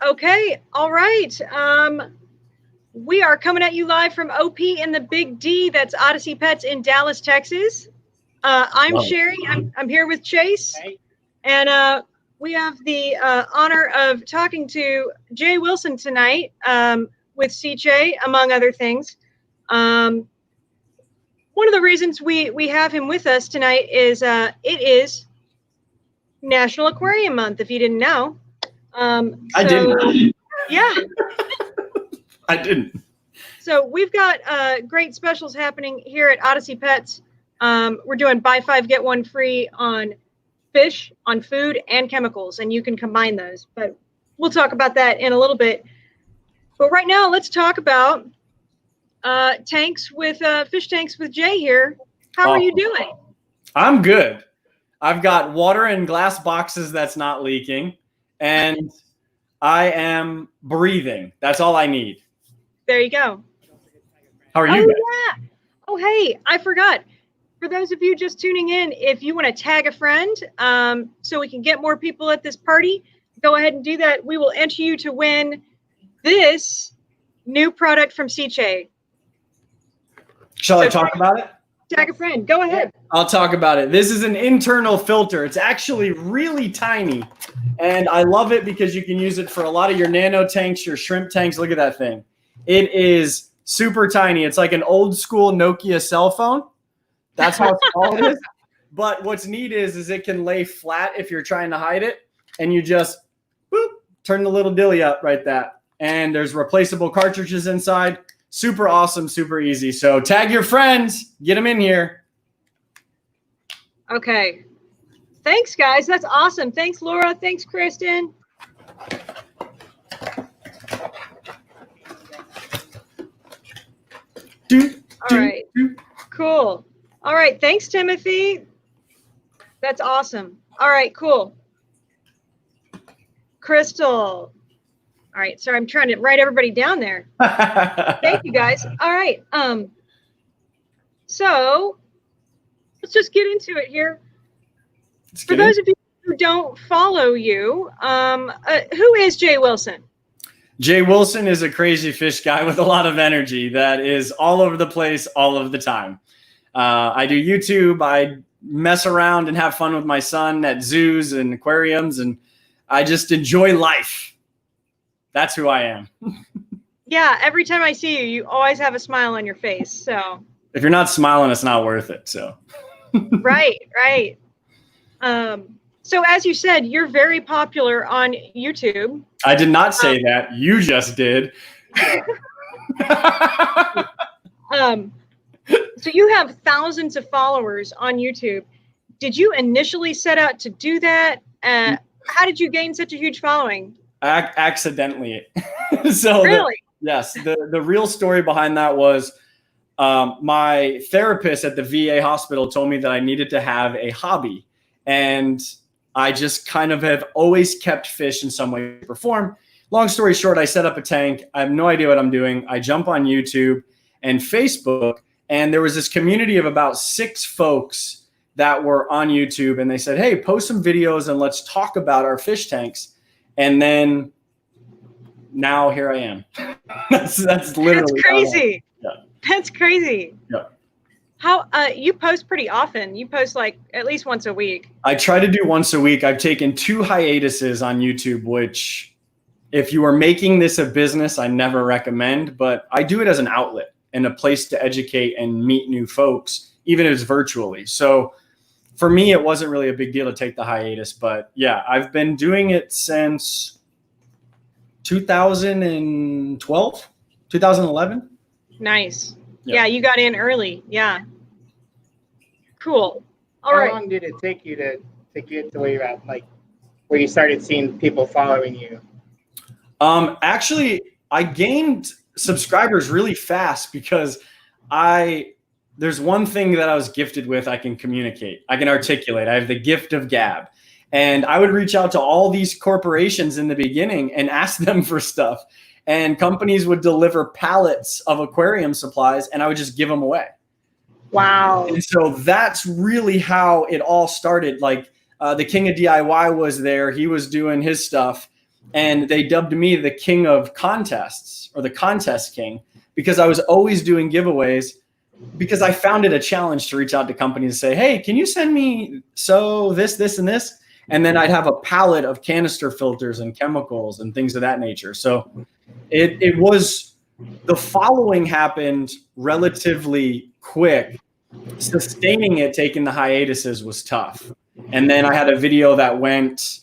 Okay, all right. We are coming at you live from OP in the Big D. That's Odyssey Pets in Dallas, Texas. I'm Sherry. I'm here with Chase, and we have the honor of talking to Jay Wilson tonight with SICCE, among other things. One of the reasons we have him with us tonight is it is National Aquarium Month, if you didn't know. I didn't. Yeah. I didn't. So we've got great specials happening here at Odyssey Pets. We're doing buy 5, get 1 free on fish, on food, and chemicals, and you can combine those. But we'll talk about that in a little bit. But right now, let's talk about tanks with fish tanks with Jay here. How are you doing? I'm good. I've got water in glass boxes that's not leaking, and I am breathing. That's all I need. There you go. How are you? Yeah. Oh, hey, I forgot. For those of you just tuning in, if you want to tag a friend so we can get more people at this party, go ahead and do that. We will enter you to win this new product from SICCE. Shall I talk about it? Tag a friend. Go ahead. I'll talk about it. This is an internal filter. It's actually really tiny, and I love it because you can use it for a lot of your nano tanks, your shrimp tanks. Look at that thing. It is super tiny. It's like an old school Nokia cell phone. That's how small it is. But what's neat is it can lay flat if you're trying to hide it, and you just boop, turn the little dilly up right that. And there's replaceable cartridges inside. Super awesome, super easy. So tag your friends, get them in here. Okay. Thanks, guys. That's awesome. Thanks, Laura. Thanks, Kristen. All right. Cool. All right. Thanks, Timothy. That's awesome. All right. Cool. Crystal. All right. Sorry, I'm trying to write everybody down there. Thank you, guys. All right. So let's just get into it here. For those of you who don't follow you, who is Jay Wilson? Jay Wilson is a crazy fish guy with a lot of energy that is all over the place all of the time. I do YouTube. I mess around and have fun with my son at zoos and aquariums, and I just enjoy life. That's who I am. Yeah, every time I see you, you always have a smile on your face. So if you're not smiling, it's not worth it. So right. So as you said, you're very popular on YouTube. I did not say that. You just did. So you have thousands of followers on YouTube. Did you initially set out to do that? How did you gain such a huge following? Accidentally. So really? Yes. The real story behind that was my therapist at the VA hospital told me that I needed to have a hobby. And I just kind of have always kept fish in some way or form. Long story short, I set up a tank. I have no idea what I'm doing. I jump on YouTube and Facebook, and there was this community of about 6 folks that were on YouTube, and they said, hey, post some videos and let's talk about our fish tanks. And then now here I am. that's literally. That's crazy. Yeah. That's crazy. Yeah. How you post pretty often? You post like at least once a week. I try to do once a week. I've taken 2 hiatuses on YouTube, which if you are making this a business, I never recommend, but I do it as an outlet and a place to educate and meet new folks, even if it's virtually. So for me, it wasn't really a big deal to take the hiatus, but yeah, I've been doing it since 2012, 2011. Nice. Yeah, you got in early. Yeah. Cool. All right. How long did it take you to get to where you're at, like where you started seeing people following you? Actually, I gained subscribers really fast because there's one thing that I was gifted with. I can communicate. I can articulate. I have the gift of gab. And I would reach out to all these corporations in the beginning and ask them for stuff. And companies would deliver pallets of aquarium supplies, and I would just give them away. Wow. And so that's really how it all started. Like the King of DIY was there. He was doing his stuff. and they dubbed me the king of contests, or the contest king, because I was always doing giveaways, because I found it a challenge to reach out to companies and say, hey, can you send me this, and this? And then I'd have a palette of canister filters and chemicals and things of that nature. So it was, the following happened relatively quick. Sustaining it, taking the hiatuses was tough. And then I had a video that went,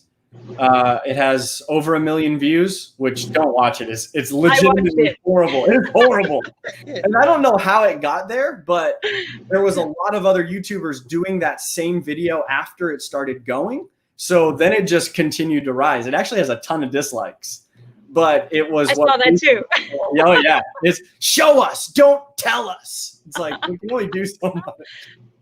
it has over 1 million views, which, don't watch it. It's legitimately horrible. It's horrible. And I don't know how it got there, but there was a lot of other YouTubers doing that same video after it started going. So then it just continued to rise. It actually has a ton of dislikes, but it was. I saw that too. Oh yeah, it's show us, don't tell us. It's like we can only do so much.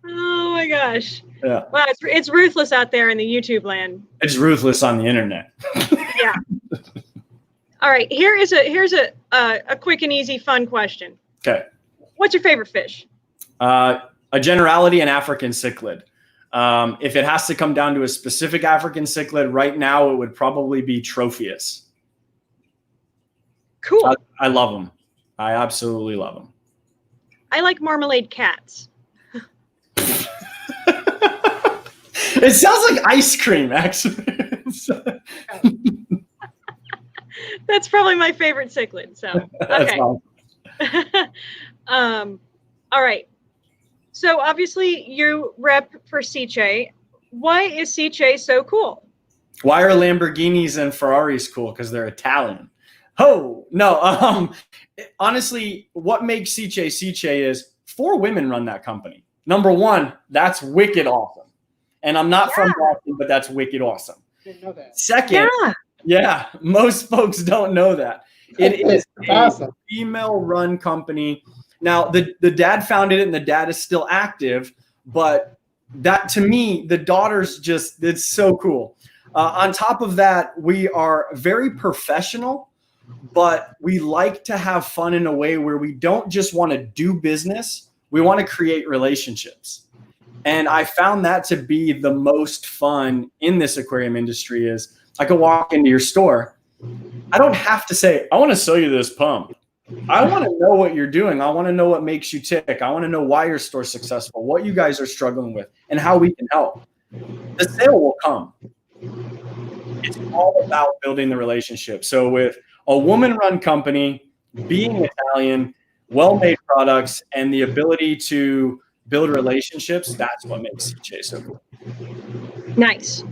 Oh my gosh. Yeah. Wow, it's ruthless out there in the YouTube land. It's ruthless on the internet. Yeah. All right. Here's a quick and easy fun question. Okay. What's your favorite fish? A generality, an African cichlid. If it has to come down to a specific African cichlid, right now it would probably be Tropheus. Cool. I love them. I absolutely love them. I like marmalade cats. It sounds like ice cream, actually. That's probably my favorite cichlid. So okay. Awesome. All right. So obviously you rep for SICCE. Why is SICCE so cool? Why are Lamborghinis and Ferraris cool? Because they're Italian. Oh, no. Honestly, what makes SICCE is 4 women run that company. Number one, that's wicked awesome. And I'm not from Boston, but that's wicked awesome. Didn't know that. Second, yeah, most folks don't know that. It is awesome. A female-run company. Now, the dad founded it, and the dad is still active. But that, to me, the daughter's just, it's so cool. On top of that, we are very professional, but we like to have fun in a way where we don't just want to do business. We want to create relationships. And I found that to be the most fun in this aquarium industry. Is I could walk into your store. I don't have to say, I want to sell you this pump. I want to know what you're doing. I want to know what makes you tick. I want to know why your store's successful, what you guys are struggling with, and how we can help. The sale will come. It's all about building the relationship. So with a woman-run company, being Italian, well-made products, and the ability to build relationships, that's what makes SICCE so cool. Nice.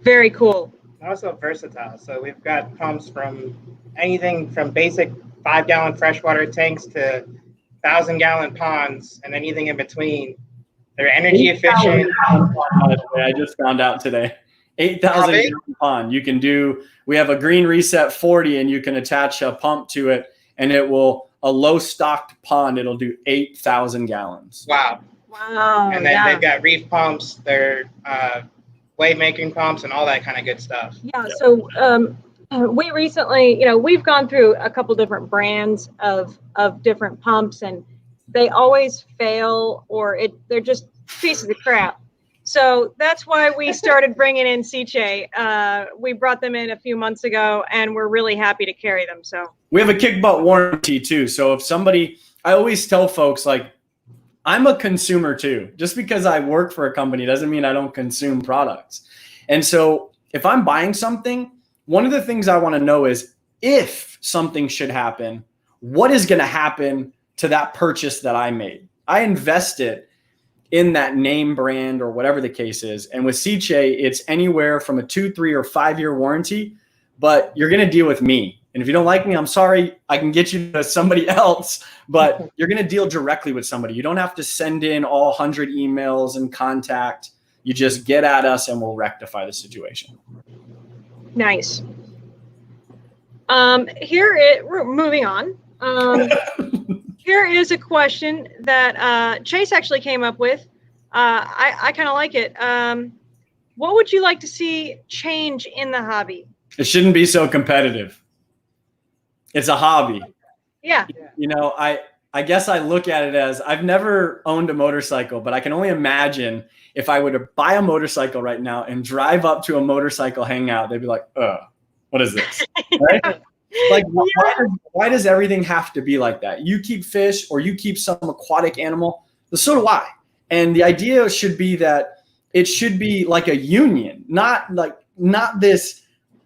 Very cool. Also versatile. So we've got pumps from anything from basic 5-gallon freshwater tanks to 1,000-gallon ponds and anything in between. They're energy efficient. I just found out today. 8,000 pond. You can do, we have a green reset 40, and you can attach a pump to it, and it will, a low stocked pond, it'll do 8,000 gallons. Wow. Wow. And then they've got reef pumps, they're wave making pumps, and all that kind of good stuff. Yeah. So we recently, we've gone through a couple different brands of different pumps, and they always fail, or they're just pieces of crap. So that's why we started bringing in SICCE. We brought them in a few months ago, and we're really happy to carry them. So we have a kick butt warranty too. So if somebody, I always tell folks, like, I'm a consumer too. Just because I work for a company doesn't mean I don't consume products. And so if I'm buying something, one of the things I want to know is, if something should happen, what is going to happen to that purchase that I made? I invested in that name brand or whatever the case is. And with SICCE, it's anywhere from a 2, 3, or 5-year warranty, but you're going to deal with me. And if you don't like me, I'm sorry, I can get you to somebody else, but you're going to deal directly with somebody. You don't have to send in all 100 emails and contact. You just get at us and we'll rectify the situation. Nice. We're moving on. Here is a question that Chase actually came up with. I kind of like it. What would you like to see change in the hobby? It shouldn't be so competitive. It's a hobby. Yeah. I guess I look at it as, I've never owned a motorcycle, but I can only imagine if I were to buy a motorcycle right now and drive up to a motorcycle hangout, they'd be like, What is this? Right? Like, why does everything have to be like that? You keep fish or you keep some aquatic animal, so do I. And the idea should be that it should be like a union, not this,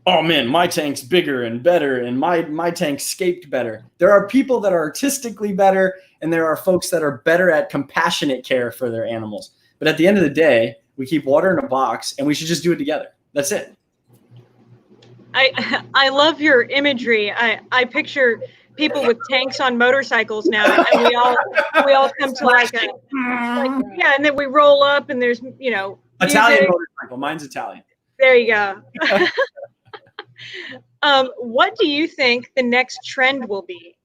oh man, my tank's bigger and better and my tank scaped better. There are people that are artistically better and there are folks that are better at compassionate care for their animals. But at the end of the day, we keep water in a box and we should just do it together. That's it. I love your imagery. I picture people with tanks on motorcycles now, and we all come to like yeah, and then we roll up and there's Italian motorcycle. Mine's Italian. There you go. What do you think the next trend will be?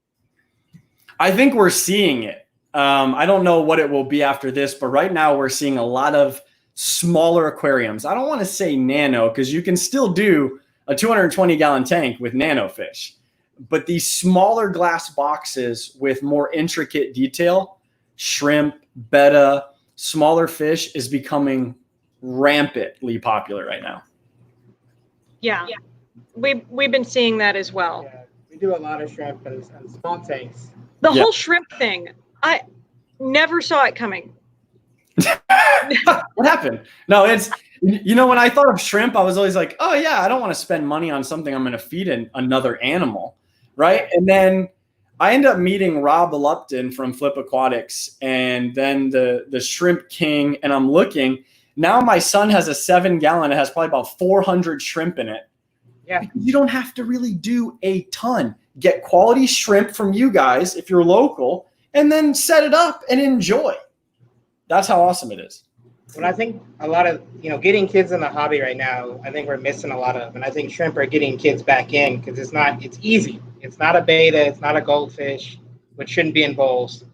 I think we're seeing it. I don't know what it will be after this, but right now we're seeing a lot of smaller aquariums. I don't want to say nano because you can still do a 220-gallon tank with nano fish. But these smaller glass boxes with more intricate detail, shrimp, betta, smaller fish is becoming rampantly popular right now. Yeah. We've been seeing that as well. Yeah, we do a lot of shrimp and small tanks. The whole shrimp thing, I never saw it coming. What happened? No, it's, when I thought of shrimp, I was always like, oh yeah, I don't want to spend money on something I'm going to feed another animal. Right. And then I end up meeting Rob Lupton from Flip Aquatics and then the Shrimp King. And I'm looking, now my son has a 7-gallon. It has probably about 400 shrimp in it. Yeah. Because you don't have to really do a ton. Get quality shrimp from you guys if you're local and then set it up and enjoy. That's how awesome it is. Well, I think a lot of, getting kids in the hobby right now, I think we're missing a lot of, and I think shrimp are getting kids back in because it's easy. It's not a beta. It's not a goldfish, which shouldn't be in bowls.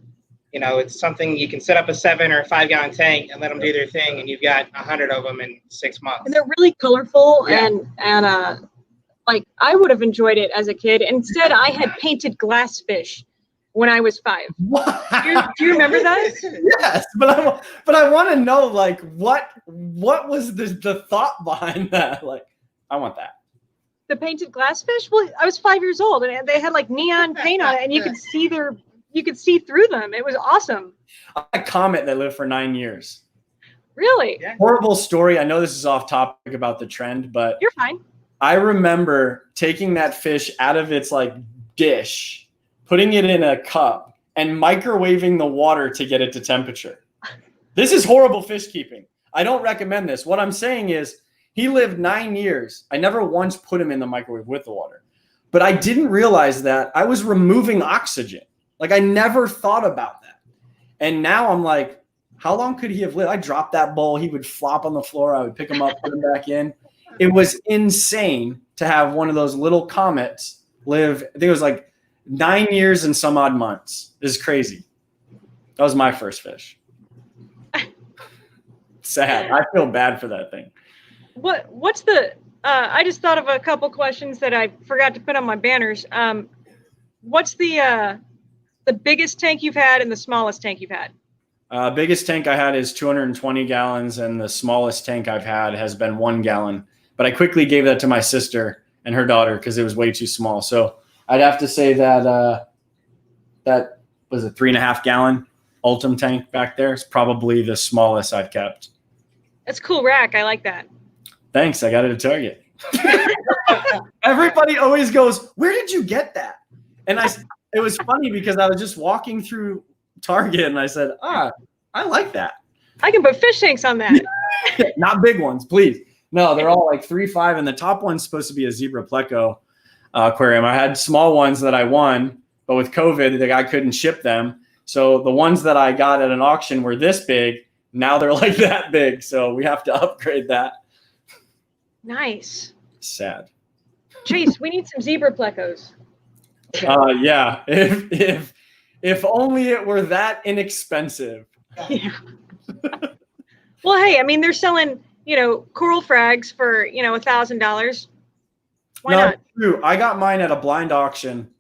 It's something you can set up a 7 or a 5-gallon tank and let them do their thing. And you've got 100 of them in 6 months. And they're really colorful. Yeah. And like I would have enjoyed it as a kid. Instead, I had painted glass fish when I was 5. Do you remember that? Yes, but I want to know, like, what was the thought behind that? Like, I want that. The painted glass fish? Well, I was 5 years old, and they had like neon paint on it, and you could see through them. It was awesome. A comet that lived for 9 years. Really? Yeah. Horrible story. I know this is off topic about the trend, but You're fine. I remember taking that fish out of its like dish, putting it in a cup, and microwaving the water to get it to temperature. This is horrible fish keeping. I don't recommend this. What I'm saying is he lived 9 years. I never once put him in the microwave with the water. But I didn't realize that I was removing oxygen. Like I never thought about that. And now I'm like, how long could he have lived? I dropped that bowl. He would flop on the floor. I would pick him up, put him back in. It was insane to have one of those little comets live. I think it was like 9 years and some odd months. This is crazy. That was my first fish. Sad. I feel bad for that thing. What's the I just thought of a couple questions that I forgot to put on my banners. What's the biggest tank you've had and the smallest tank you've had? Biggest tank I had is 220 gallons and the smallest tank I've had has been 1 gallon. But I quickly gave that to my sister and her daughter because it was way too small. So I'd have to say that that was a 3.5 gallon Ultim tank back there. It's probably the smallest I've kept. That's a cool rack. I like that. Thanks. I got it at Target. Everybody always goes, where did you get that? And it was funny because I was just walking through Target and I said, I like that. I can put fish tanks on that. Not big ones, please. No, they're all like 3.5, and the top one's supposed to be a Zebra Pleco aquarium. I had small ones that I won, but with COVID, the guy couldn't ship them. So the ones that I got at an auction were this big. Now they're like that big. So we have to upgrade that. Nice. Sad. Chase, we need some Zebra Plecos. Yeah. If only it were that inexpensive. Yeah. Well, hey, I mean, they're selling, coral frags for, $1,000. Why not? True. I got mine at a blind auction.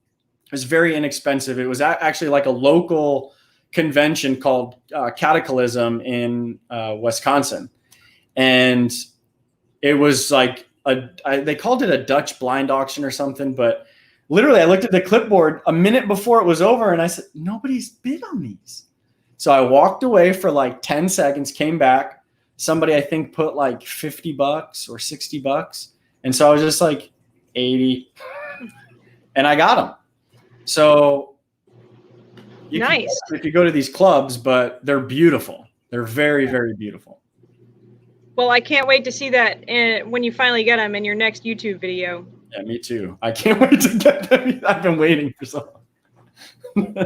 It was very inexpensive. It was actually like a local convention called Cataclysm in Wisconsin. And it was like they called it a Dutch blind auction or something, but literally I looked at the clipboard a minute before it was over and I said, nobody's bid on these. So I walked away for like 10 seconds, came back. Somebody I think put like $50 or $60. And so I was just like 80 and I got them. So Nice. You could go to these clubs, but they're beautiful. They're very, very beautiful. Well, I can't wait to see that when you finally get them in your next YouTube video. Yeah, me too. I can't wait to get them. I've been waiting for so long.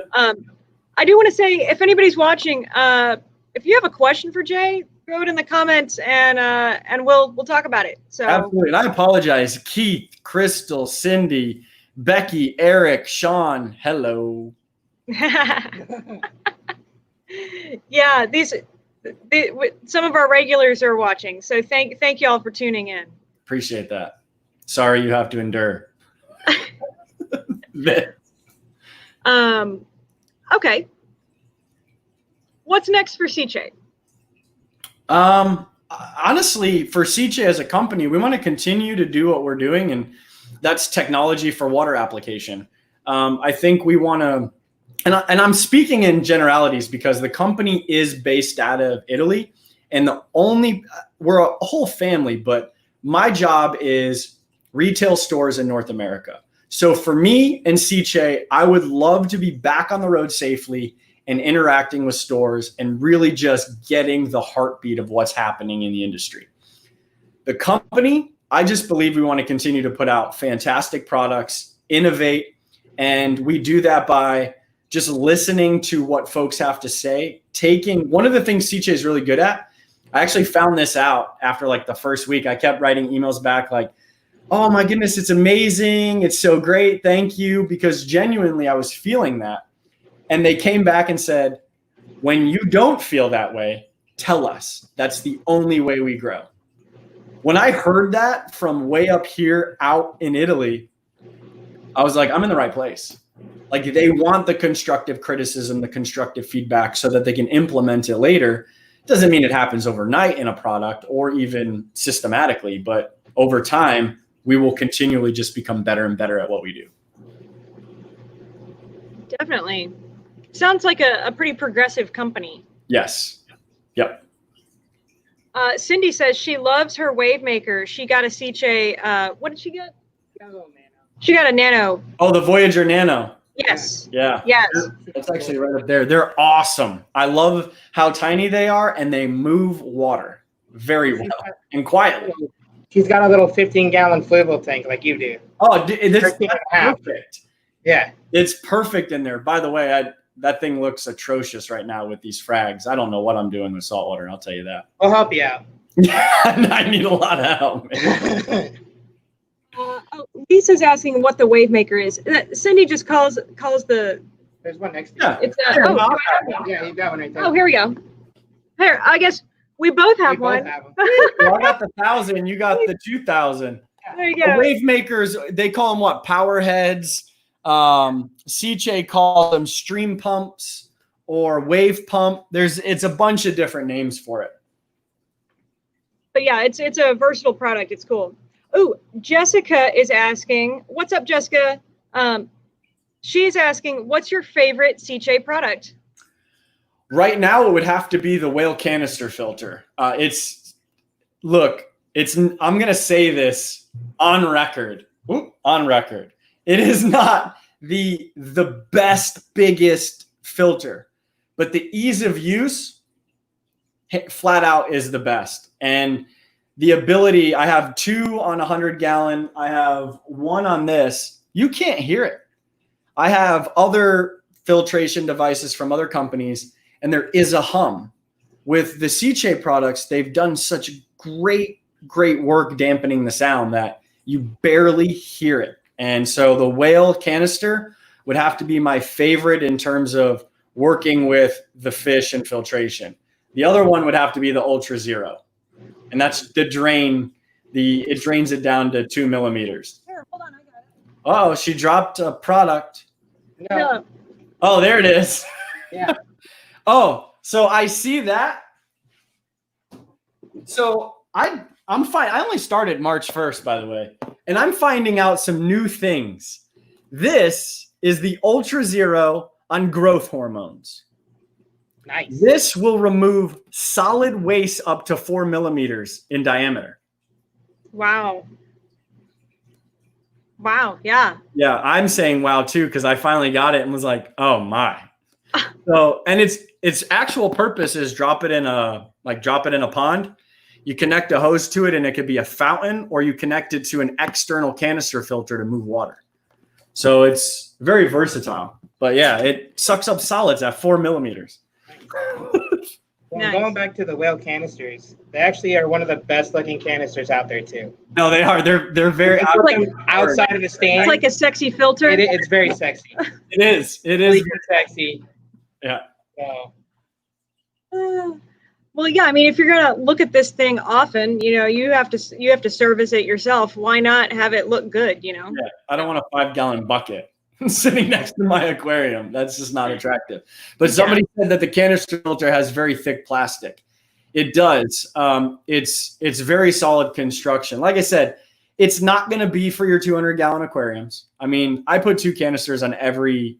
I do want to say, if anybody's watching, if you have a question for Jay, throw it in the comments and we'll talk about it. So absolutely. And I apologize. Keith, Crystal, Cindy, Becky, Eric, Sean, hello. Yeah, some of our regulars are watching, so thank you all for tuning in. Appreciate that. Sorry you have to endure. Okay. What's next for SICCE? Honestly, for SICCE as a company, we want to continue to do what we're doing, and that's technology for water application. I think we want to, and I'm speaking in generalities because the company is based out of Italy, and we're a whole family, but my job is retail stores in North America. So for me and SICCE, I would love to be back on the road safely and interacting with stores and really just getting the heartbeat of what's happening in the industry. The company, I just believe we want to continue to put out fantastic products, innovate, and we do that by just listening to what folks have to say. One of the things SICCE is really good at, I actually found this out after like the first week. I kept writing emails back like, oh my goodness, it's amazing. It's so great. Thank you. Because genuinely I was feeling that. And they came back and said, when you don't feel that way, tell us. That's the only way we grow. When I heard that from way up here out in Italy, I was like, I'm in the right place. Like they want the constructive criticism, the constructive feedback so that they can implement it later. Doesn't mean it happens overnight in a product or even systematically, but over time, we will continually just become better and better at what we do. Definitely. Sounds like a pretty progressive company. Yes. Yep. Cindy says she loves her wave maker. She got a SICCE. What did she get? She got a Nano. Oh, the Voyager Nano. Yes. Yeah. Yes. That's actually right up there. They're awesome. I love how tiny they are, and they move water very well and quietly. She's got a little 15-gallon fluval tank like you do. Oh, that's perfect. Yeah. It's perfect in there. By the way, that thing looks atrocious right now with these frags. I don't know what I'm doing with saltwater, I'll tell you that. We'll help you out. I need a lot of help, man. Lisa's asking what the wave maker is. Cindy just calls the. There's one next to you. Yeah. It's Yeah, you got one right there. Oh, here we go. Here, I guess we both have one. Both have them. Well, I got the 1,000. You got the 2,000. There you The go. wave makers, they call them what? Power heads. SICCE calls them stream pumps or wave pump. It's a bunch of different names for it. But yeah, it's a versatile product. It's cool. Oh, Jessica is asking, what's up, Jessica? She's asking, what's your favorite SICCE product? Right now, it would have to be the whale canister filter. I'm going to say this on record. On record. It is not the best, biggest filter, but the ease of use, flat out, is the best. And the ability, I have 2 on 100-gallon. I have 1 on this. You can't hear it. I have other filtration devices from other companies, and there is a hum. With the SICCE products, they've done such great work dampening the sound that you barely hear it. And so the whale canister would have to be my favorite in terms of working with the fish and filtration. The other one would have to be the Ultra Zero. And that's the drain. It drains it down to 2 millimeters. Here, hold on, I got it. Oh, she dropped a product. No. Oh, there it is. Yeah. Oh, so I see that. So I'm fine. I only started March 1st, by the way, and I'm finding out some new things. This is the Ultra Zero on growth hormones. Nice. This will remove solid waste up to 4 millimeters in diameter. Wow. Wow. Yeah. Yeah, I'm saying wow too, because I finally got it and was like, oh my. So, and its actual purpose is drop it in a pond. You connect a hose to it and it could be a fountain, or you connect it to an external canister filter to move water. So it's very versatile. But yeah, it sucks up solids at 4 millimeters. Well, Nice. going back to the whale canisters, they actually are one of the best looking canisters out there too. No, they are. They're very You put them outside of the stand. It's like a sexy filter. It's very sexy. It is. It Really is. good sexy. Yeah. So, Well, yeah. I mean, if you're gonna look at this thing often, you have to service it yourself. Why not have it look good? Yeah. I don't want a 5-gallon bucket sitting next to my aquarium. That's just not attractive. But somebody said that the canister filter has very thick plastic. It does. It's very solid construction. Like I said, it's not going to be for your 200-gallon aquariums. I mean, I put 2 canisters on every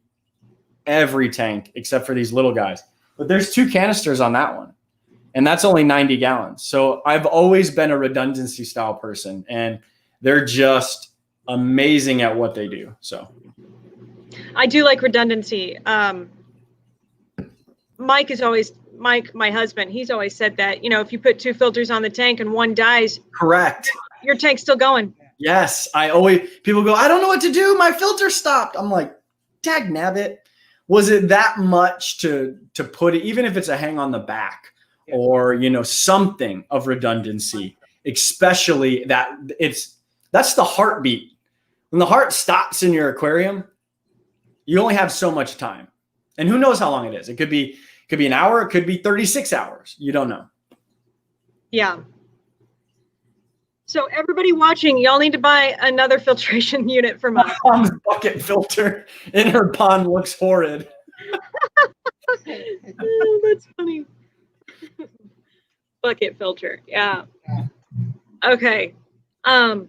tank except for these little guys. But there's 2 canisters on that one, and that's only 90 gallons. So I've always been a redundancy style person, and they're just amazing at what they do. So I do like redundancy. Mike, my husband, he's always said that, if you put 2 filters on the tank and one dies, correct. your tank's still going. Yes. People go, I don't know what to do. My filter stopped. I'm like, dag nabbit. Was it that much to put it, even if it's a hang on the back or, something of redundancy, especially that's the heartbeat. When the heart stops in your aquarium, you only have so much time. And who knows how long it is? It could be an hour. It could be 36 hours. You don't know. Yeah. So everybody watching, y'all need to buy another filtration unit from us. My mom's bucket filter in her pond looks horrid. Oh, that's funny. Bucket filter. Yeah. Okay. Oh,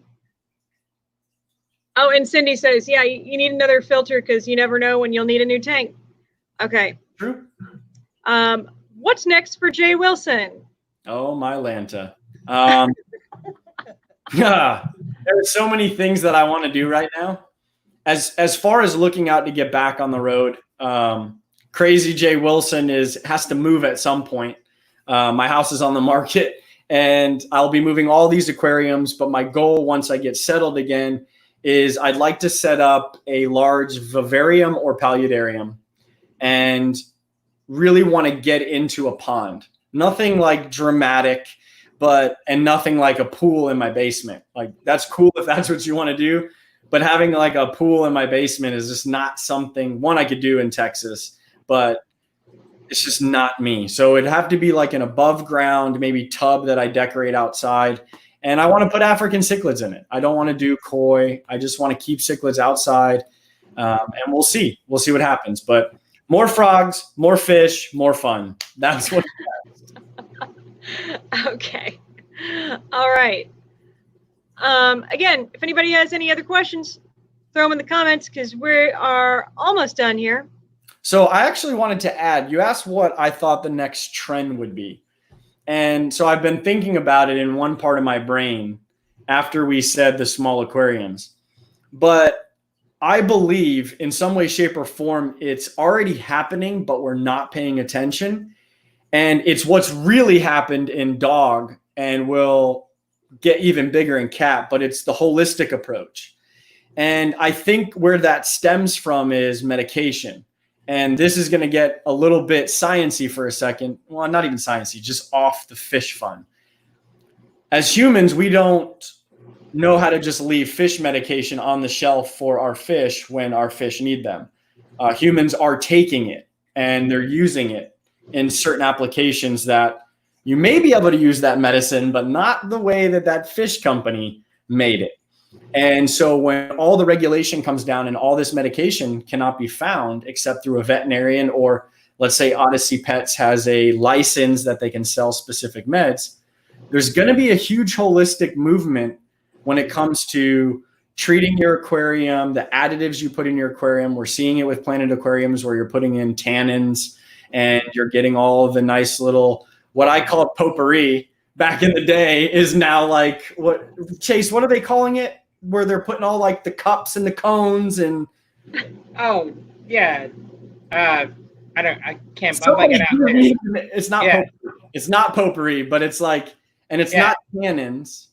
and Cindy says, yeah, you need another filter because you never know when you'll need a new tank. Okay. True. What's next for Jay Wilson? Oh, my Lanta. There are so many things that I want to do right now. As far as looking out to get back on the road, crazy Jay Wilson has to move at some point. My house is on the market, and I'll be moving all these aquariums. But my goal, once I get settled again, is I'd like to set up a large vivarium or paludarium and really want to get into a pond. Nothing like dramatic, and nothing like a pool in my basement. Like, that's cool if that's what you want to do, but having like a pool in my basement is just not something, one, I could do in Texas, but it's just not me. So it'd have to be like an above ground, maybe tub that I decorate outside. And I want to put African cichlids in it. I don't want to do koi. I just want to keep cichlids outside. And we'll see. We'll see what happens. But more frogs, more fish, more fun. That's what. Okay. All right. Again, if anybody has any other questions, throw them in the comments because we are almost done here. So I actually wanted to add, you asked what I thought the next trend would be. And so I've been thinking about it in one part of my brain after we said the small aquariums. But I believe in some way, shape, or form, it's already happening, but we're not paying attention. And it's what's really happened in dog and will get even bigger in cat, but it's the holistic approach. And I think where that stems from is medication. And this is going to get a little bit sciencey for a second. Well, not even sciencey, just off the fish fun. As humans, we don't know how to just leave fish medication on the shelf for our fish when our fish need them. Humans are taking it and they're using it in certain applications that you may be able to use that medicine, but not the way that fish company made it. And so when all the regulation comes down and all this medication cannot be found except through a veterinarian, or let's say Odyssey Pets has a license that they can sell specific meds, there's going to be a huge holistic movement when it comes to treating your aquarium, the additives you put in your aquarium. We're seeing it with Planet Aquariums where you're putting in tannins and you're getting all of the nice little, what I call potpourri back in the day is now like, what, Chase, what are they calling it? Where they're putting all like the cups and the cones and. Oh, yeah. I can't blank it out there. It's not potpourri. It's not potpourri, but it's like, and it's not tannins.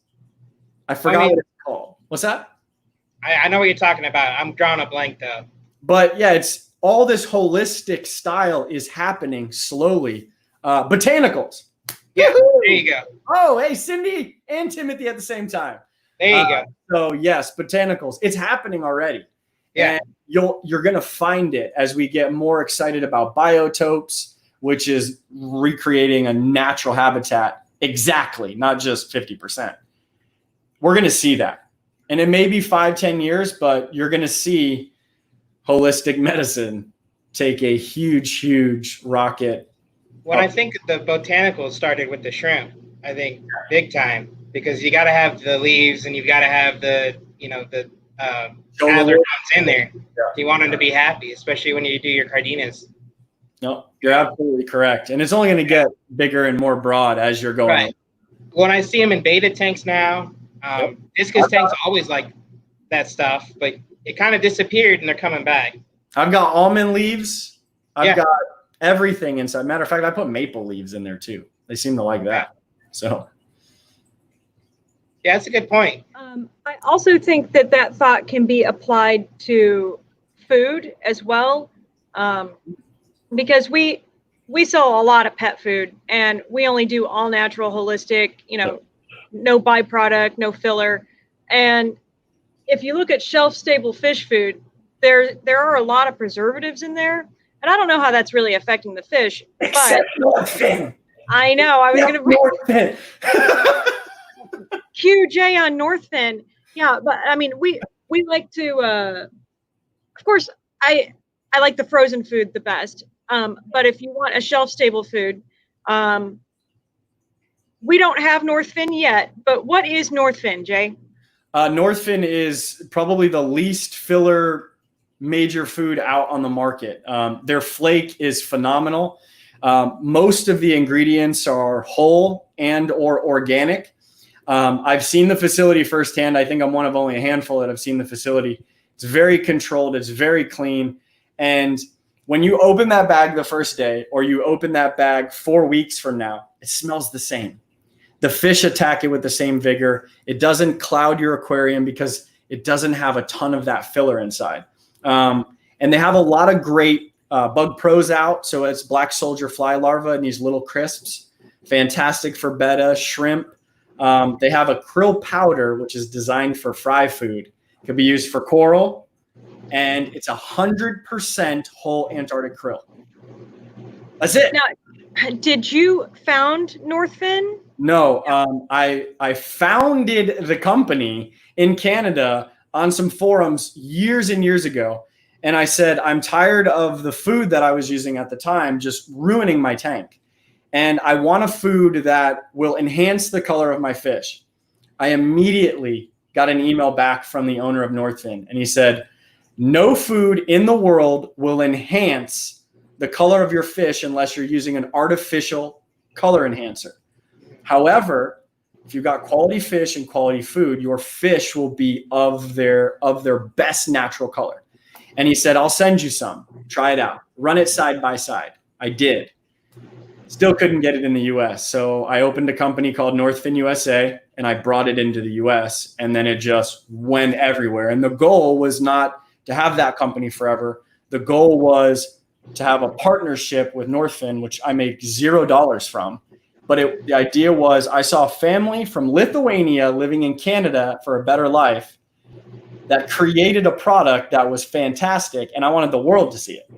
I forgot what it's called. What's that? I know what you're talking about. I'm drawing a blank though. But yeah, it's all this holistic style is happening slowly. Botanicals. Yeah, there you go. Oh, hey, Cindy and Timothy at the same time. There you go. So yes, botanicals. It's happening already. Yeah. And you're gonna find it as we get more excited about biotopes, which is recreating a natural habitat exactly, not just 50%. We're gonna see that. And it may be 5-10 years, but you're going to see holistic medicine take a huge, huge rocket. Well, I think the botanicals started with the shrimp. I think big time because you got to have the leaves and you've got to have the, the other ones in there. Yeah. You want them to be happy, especially when you do your cardinas. No, you're absolutely correct. And it's only going to get bigger and more broad as you're going. Right. When I see them in beta tanks now, discus tanks always like that stuff, but it kind of disappeared and they're coming back. I've got almond leaves. I've got everything inside. Matter of fact, I put maple leaves in there too. They seem to like that. So. Yeah, that's a good point. I also think that thought can be applied to food as well, because we sell a lot of pet food and we only do all natural, holistic, no byproduct, no filler. And if you look at shelf-stable fish food, there are a lot of preservatives in there. And I don't know how that's really affecting the fish. Except Northfin. I know. I was going to bring Northfin. QJ on Northfin. Yeah, but I mean, we like to, of course, I like the frozen food the best. But if you want a shelf-stable food, we don't have Northfin yet, but what is Northfin, Jay? Northfin is probably the least filler major food out on the market. Their flake is phenomenal. Most of the ingredients are whole and or organic. I've seen the facility firsthand. I think I'm one of only a handful that have seen the facility. It's very controlled. It's very clean. And when you open that bag the first day or you open that bag 4 weeks from now, it smells the same. The fish attack it with the same vigor. It doesn't cloud your aquarium because it doesn't have a ton of that filler inside. And they have a lot of great bug pros out. So it's black soldier fly larvae and these little crisps. Fantastic for betta, shrimp. They have a krill powder, which is designed for fry food. It could be used for coral. And it's 100% whole Antarctic krill. That's it. Now, did you found Northfin? No, I founded the company in Canada on some forums years and years ago. And I said, I'm tired of the food that I was using at the time, just ruining my tank. And I want a food that will enhance the color of my fish. I immediately got an email back from the owner of Northfin. And he said, no food in the world will enhance the color of your fish unless you're using an artificial color enhancer. However, if you've got quality fish and quality food, your fish will be of their best natural color. And he said, I'll send you some. Try it out. Run it side by side. I did. Still couldn't get it in the US. So I opened a company called Northfin USA and I brought it into the US and then it just went everywhere. And the goal was not to have that company forever. The goal was to have a partnership with Northfin, which I make $0 from. But the idea was I saw a family from Lithuania living in Canada for a better life that created a product that was fantastic, and I wanted the world to see it.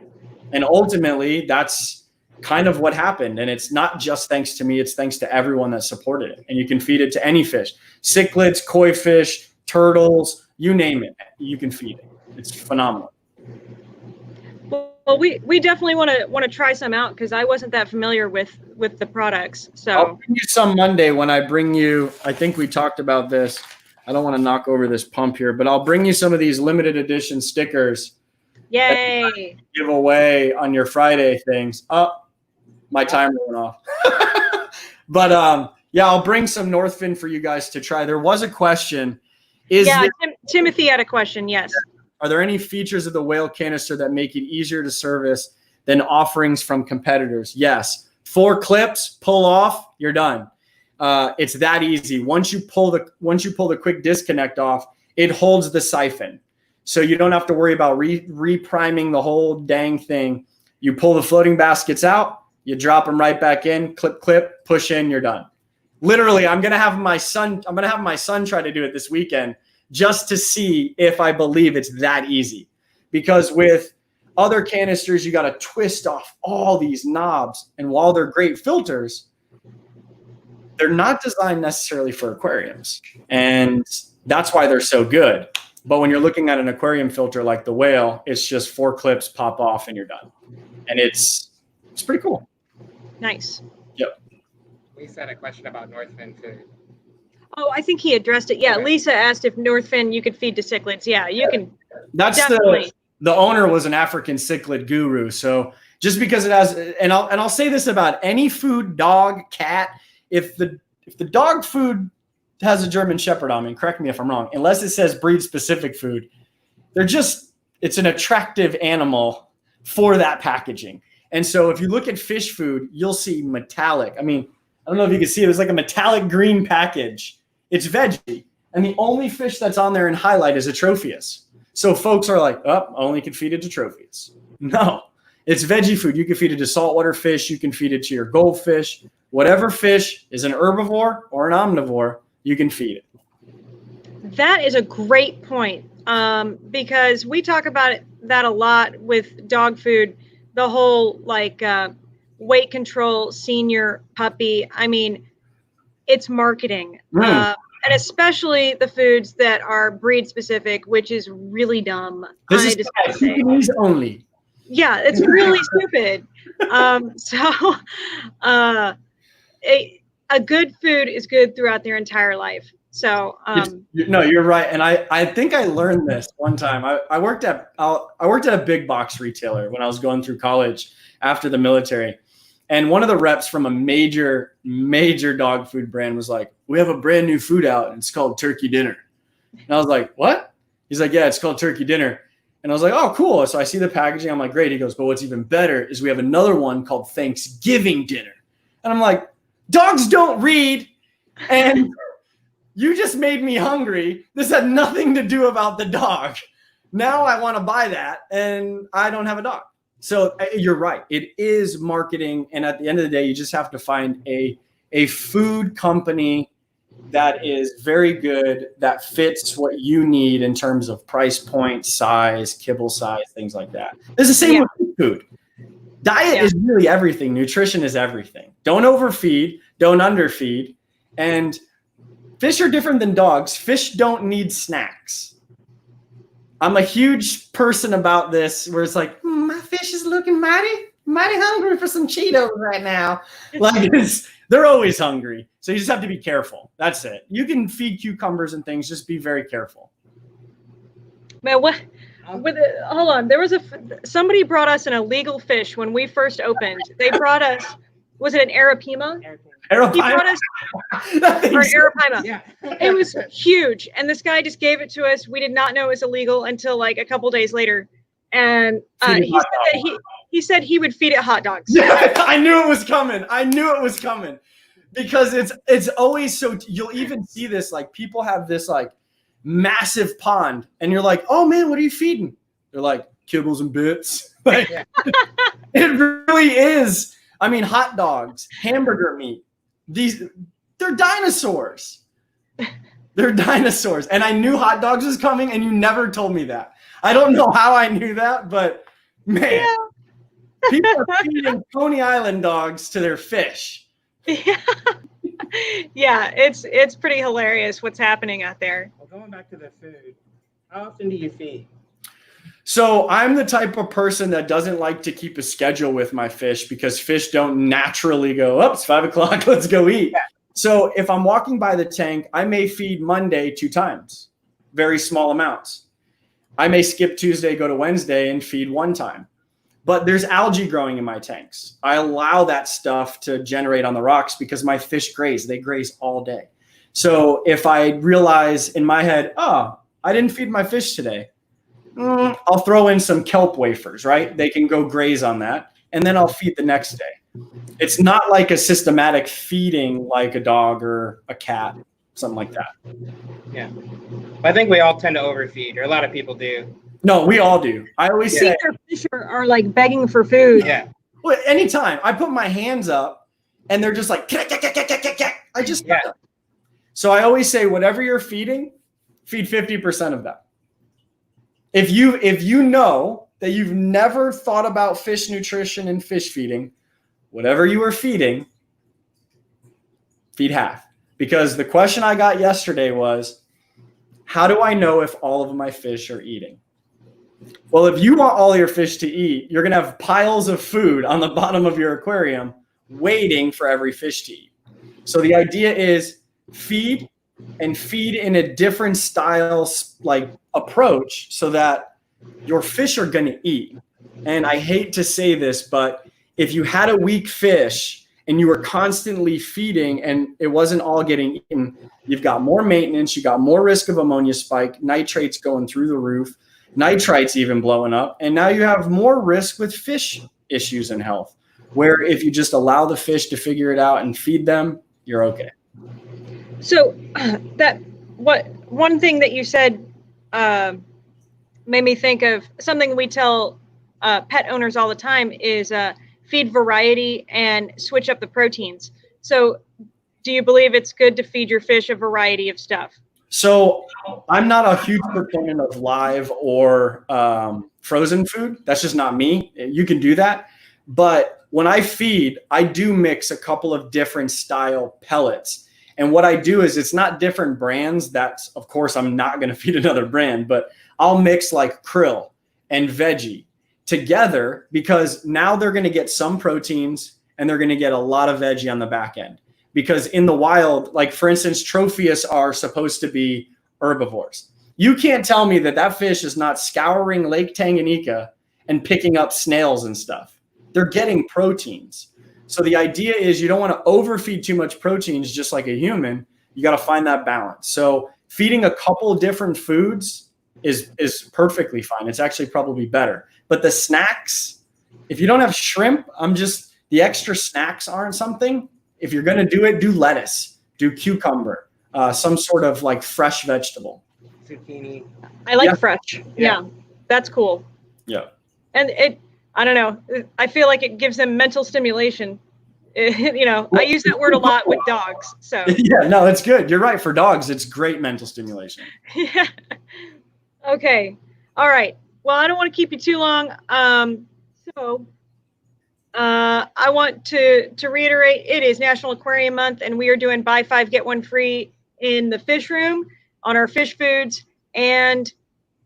And ultimately, that's kind of what happened. And it's not just thanks to me, it's thanks to everyone that supported it. And you can feed it to any fish, cichlids, koi fish, turtles, you name it, you can feed it. It's phenomenal. Well, we definitely want to try some out because I wasn't that familiar with with the products. I'll So bring you some Monday when I bring you. I think we talked about this. I don't want to knock over this pump here, but I'll bring you some of these limited edition stickers. yay! Give away on your Friday things. Oh, my timer went off. But yeah, I'll bring some Northfin for you guys to try. There was a question. Timothy had a question. Yes. Are there any features of the whale canister that make it easier to service than offerings from competitors? Yes. 4 clips, pull off, you're done. It's that easy. Once you pull the quick disconnect off, it holds the siphon. So you don't have to worry about re-priming the whole dang thing. You pull the floating baskets out, you drop them right back in, clip, push in, you're done. Literally, I'm gonna have my son try to do it this weekend just to see if I believe it's that easy. Because with other canisters, you got to twist off all these knobs, and while they're great filters, they're not designed necessarily for aquariums, and that's why they're so good. But when you're looking at an aquarium filter like the Whale, it's just 4 clips, pop off, and you're done. And it's pretty cool. Nice. Yep. Lisa had a question about Northfin too. Oh, I think he addressed it. Yeah, Okay. Lisa asked if Northfin you could feed to cichlids. Yeah, you can. That's Definitely. the owner was an African cichlid guru. So just because it has, and I'll say this about any food, dog, cat, if the dog food has a German Shepherd on me, correct me if I'm wrong, unless it says breed specific food, it's an attractive animal for that packaging. And so if you look at fish food, you'll see metallic. I mean, I don't know if you can see it. It's like a metallic green package. It's veggie. And the only fish that's on there in highlight is a Tropheus. So folks are like, oh, I only can feed it to Tropheus. No, it's veggie food. You can feed it to saltwater fish. You can feed it to your goldfish. Whatever fish is an herbivore or an omnivore, you can feed it. That is a great point, because we talk about that a lot with dog food. The whole weight control, senior puppy. I mean, it's marketing, and especially the foods that are breed specific, which is really dumb. This is Japanese only. Yeah, it's really stupid. A good food is good throughout their entire life. So no, you're right, and I think I learned this one time. I worked at a big box retailer when I was going through college after the military, and one of the reps from a major dog food brand was like, "We have a brand new food out, and it's called Turkey Dinner." And I was like, "What?" He's like, "Yeah, it's called Turkey Dinner." And I was like, "Oh, cool." So I see the packaging. I'm like, "Great." He goes, "But what's even better is we have another one called Thanksgiving Dinner." And I'm like, "Dogs don't read, and you just made me hungry. This had nothing to do about the dog. Now I want to buy that, and I don't have a dog." So you're right. It is marketing, and at the end of the day, you just have to find a food company that is very good, that fits what you need in terms of price point, size, kibble size, things like that. It's the same with food. Diet is really everything. Nutrition is everything. Don't overfeed, don't underfeed. And fish are different than dogs. Fish don't need snacks. I'm a huge person about this where it's like, my fish is looking mighty hungry for some Cheetos right now. Like they're always hungry. So you just have to be careful. That's it. You can feed cucumbers and things. Just be very careful. Man, hold on. There was somebody brought us an illegal fish when we first opened. They brought us, was it an Arapima? He brought us or Arapima. Yeah. It was huge, and this guy just gave it to us. We did not know it was illegal until like a couple days later, and he said he would feed it hot dogs. Yeah, I knew it was coming. Because it's always so. You'll even see this, like people have this like massive pond, and you're like, "Oh man, what are you feeding?" They're like, "Kibbles and bits." Like it really is. I mean, hot dogs, hamburger meat. They're dinosaurs. They're dinosaurs. And I knew hot dogs was coming, and you never told me that. I don't know how I knew that, but man, people are feeding Coney Island dogs to their fish. Yeah. Yeah, it's pretty hilarious what's happening out there. Well, going back to the food, how often do you feed? So I'm the type of person that doesn't like to keep a schedule with my fish because fish don't naturally go, oh, it's 5 o'clock, let's go eat. Yeah. So if I'm walking by the tank, I may feed Monday 2 times, very small amounts. I may skip Tuesday, go to Wednesday and feed 1 time. But there's algae growing in my tanks. I allow that stuff to generate on the rocks because my fish graze. They graze all day. So if I realize in my head, oh, I didn't feed my fish today, I'll throw in some kelp wafers, right? They can go graze on that, and then I'll feed the next day. It's not like a systematic feeding like a dog or a cat, something like that. Yeah. I think we all tend to overfeed, or a lot of people do. No, we all do. I always say, Their fish are like begging for food. Yeah. well, anytime I put my hands up and they're just like, I just, Yeah. So I always say, whatever you're feeding, feed 50% of that. If you know that you've never thought about fish nutrition and fish feeding, whatever you are feeding, feed half. Because the question I got yesterday was, how do I know if all of my fish are eating? Well, if you want all your fish to eat, you're going to have piles of food on the bottom of your aquarium waiting for every fish to eat. So the idea is feed and feed in a different style like approach so that your fish are going to eat. And I hate to say this, but if you had a weak fish and you were constantly feeding and it wasn't all getting eaten, you've got more maintenance, you got more risk of ammonia spike, nitrates going through the roof, nitrites even blowing up, and now you have more risk with fish issues and health, where if you just allow the fish to figure it out and feed them, you're okay. So one thing that you said made me think of something we tell pet owners all the time is feed variety and switch up the proteins. So do you believe it's good to feed your fish a variety of stuff? So I'm not a huge proponent of live or frozen food. That's just not me. You can do that. But when I feed, I do mix a couple of different style pellets. And what I do is it's not different brands. That's, of course, I'm not going to feed another brand, but I'll mix like krill and veggie together because now they're going to get some proteins and they're going to get a lot of veggie on the back end. Because in the wild, like for instance, tropheus are supposed to be herbivores. You can't tell me that that fish is not scouring Lake Tanganyika and picking up snails and stuff. They're getting proteins. So the idea is you don't want to overfeed too much proteins just like a human. You got to find that balance. So feeding a couple of different foods is perfectly fine. It's actually probably better. But the snacks, if you don't have shrimp, the extra snacks aren't something. If you're going to do it, do lettuce, do cucumber, some sort of like fresh vegetable. Zucchini. I like fresh. Yeah. That's cool. Yeah. And I don't know. I feel like it gives them mental stimulation. I use that word a lot with dogs. So yeah, no, it's good. You're right. For dogs, it's great mental stimulation. yeah. Okay. All right. Well, I don't want to keep you too long. I want to reiterate, it is National Aquarium Month, and we are doing buy 5, get 1 free in the fish room on our fish foods and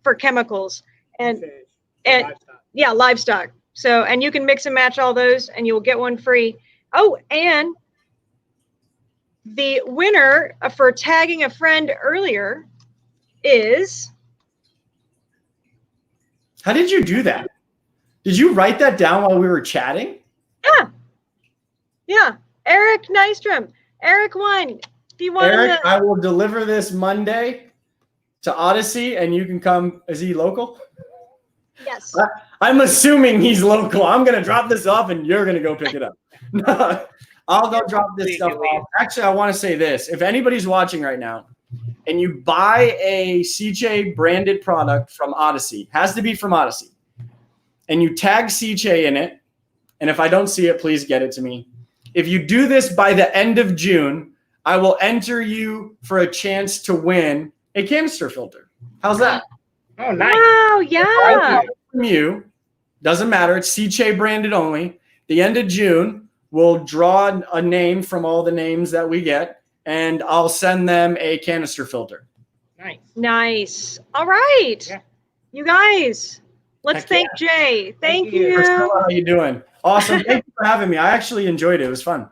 for chemicals and Livestock. Yeah, livestock. So, and you can mix and match all those and you will get 1 free. Oh, and the winner for tagging a friend earlier is. How did you do that? Did you write that down while we were chatting? Yeah. Eric Nystrom. Eric won. He won. Eric, I will deliver this Monday to Odyssey and you can come. Is he local? Yes. I'm assuming he's local. I'm going to drop this off and you're going to go pick it up. No, I'll go drop this stuff off. Actually, I want to say this. If anybody's watching right now and you buy a SICCE branded product from Odyssey, has to be from Odyssey, and you tag SICCE in it, and if I don't see it, please get it to me. If you do this by the end of June, I will enter you for a chance to win a canister filter. How's that? Oh, nice. Wow, yeah. From you, doesn't matter. It's SICCE branded only. The end of June, we'll draw a name from all the names that we get, and I'll send them a canister filter. Nice. Nice. All right. Yeah. You guys, Let's thank Jay. Thank you. Priscilla, how you doing? Awesome. Thank you for having me. I actually enjoyed it. It was fun.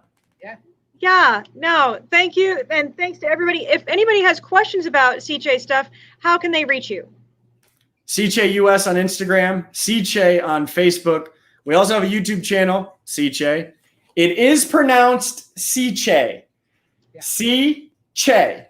Yeah, no, thank you. And thanks to everybody. If anybody has questions about SICCE stuff, how can they reach you? SICCE US on Instagram, SICCE on Facebook. We also have a YouTube channel, SICCE. It is pronounced SICCE. SICCE.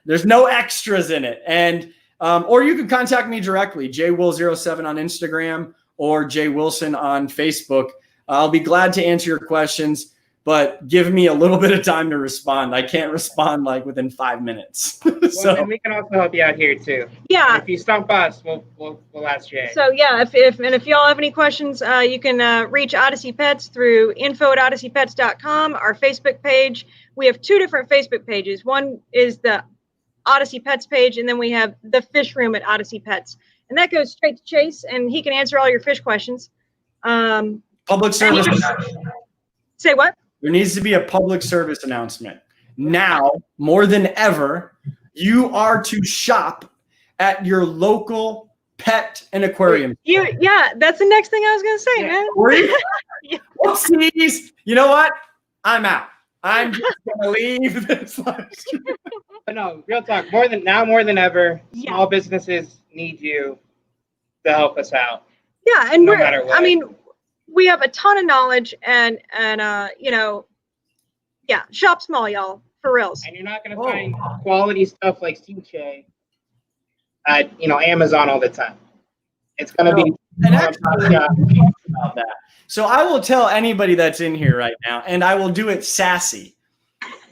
There's no extras in it. And or you can contact me directly, jwill07 on Instagram or Jay Wilson on Facebook. I'll be glad to answer your questions, but give me a little bit of time to respond. I can't respond like within 5 minutes. Well, and we can also help you out here too. Yeah. And if you stump us, we'll ask Jay. So yeah, if y'all have any questions, you can reach Odyssey Pets through info@odysseypets.com, our Facebook page. We have 2 different Facebook pages. One is the Odyssey Pets page, and then we have the Fish Room at Odyssey Pets, and that goes straight to Chase, and he can answer all your fish questions. Public service. Say what? There needs to be a public service announcement. Now, more than ever, you are to shop at your local pet and aquarium. Yeah, that's the next thing I was going to say, man. Were you? Whoopsies. You know what? I'm out. I'm just going to leave this live stream. But no, real talk. More than ever, small businesses need you to help us out. Yeah, and no matter what. I mean, we have a ton of knowledge, and shop small, y'all, for reals. And you're not going to find quality stuff like SICCE at Amazon all the time. It's going to be. And actually, about that. So I will tell anybody that's in here right now, and I will do it sassy.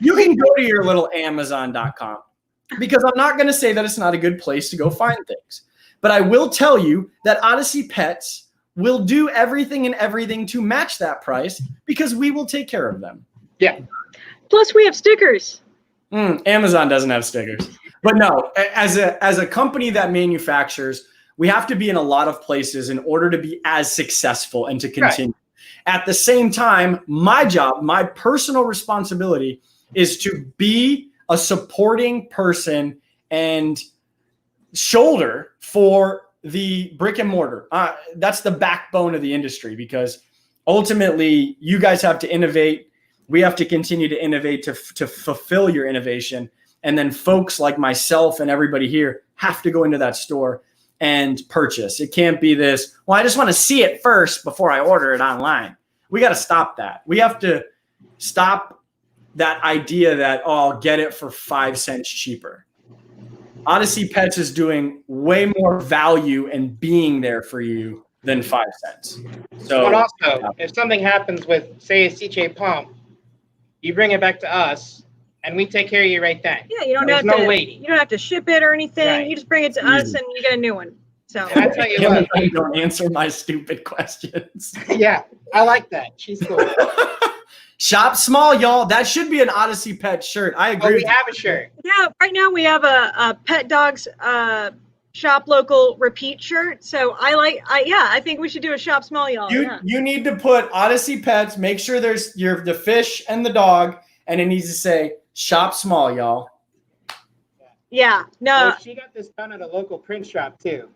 You can go to your little Amazon.com, because I'm not going to say that it's not a good place to go find things. But I will tell you that Odyssey Pets will do everything to match that price, because we will take care of them. Yeah. Plus, we have stickers. Amazon doesn't have stickers. But no, as a company that manufactures, we have to be in a lot of places in order to be as successful and to continue. Right. At the same time, my job, my personal responsibility is to be a supporting person and shoulder for the brick and mortar. That's the backbone of the industry, because ultimately you guys have to innovate. We have to continue to innovate to fulfill your innovation. And then folks like myself and everybody here have to go into that store and purchase. It can't be this, well, I just want to see it first before I order it online. We got to stop that. We have to stop that idea that, I'll get it for 5 cents cheaper. Odyssey Pets is doing way more value and being there for you than 5 cents. So, but also, if something happens with, say, a SICCE pump, you bring it back to us, and we take care of you right then. Yeah, you don't have to waiting. You don't have to ship it or anything. Right. You just bring it to us, and you get a new one. So I tell you what, you don't answer my stupid questions. Yeah, I like that. She's cool. Shop small, y'all. That should be an Odyssey Pet shirt. I agree. Oh, we have a shirt. Yeah, right now we have a Pet Dogs shop local repeat shirt. So I think we should do a shop small, y'all. You need to put Odyssey Pets. Make sure there's the fish and the dog, and it needs to say shop small, y'all. Yeah, no. Well, she got this done at a local print shop too.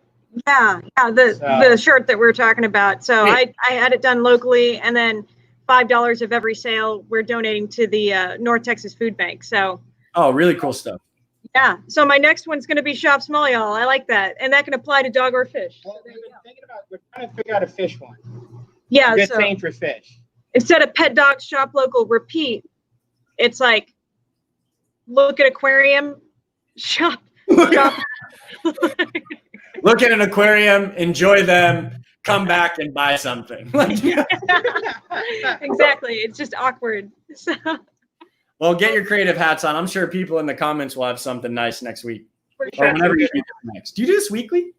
Yeah, the shirt that we're talking about. So I had it done locally, and then $5 of every sale we're donating to the North Texas Food Bank. So. Oh, really cool stuff. Yeah. So my next one's going to be shop small, y'all. I like that, and that can apply to dog or fish. Well, we're trying to figure out a fish one. Yeah. Good saying for fish. Instead of Pet Dogs shop local repeat, it's like look at aquarium, shop. Look at an aquarium, enjoy them, come back and buy something. Exactly. It's just awkward. So. Well, get your creative hats on. I'm sure people in the comments will have something nice next week. For sure. Or whenever you do this next. Do you do this weekly?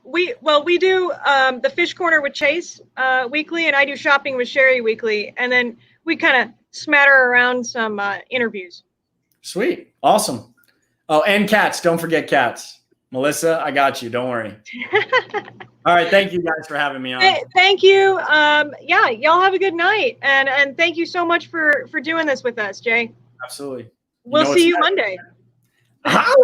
We do the Fish Corner with Chase weekly, and I do shopping with Sherry weekly, and then we kind of smatter around some interviews. Sweet. Awesome. Oh, and cats. Don't forget cats. Melissa, I got you. Don't worry. All right. Thank you guys for having me on. Hey, thank you. Y'all have a good night. And thank you so much for doing this with us, Jay. Absolutely. We'll see you Monday. How?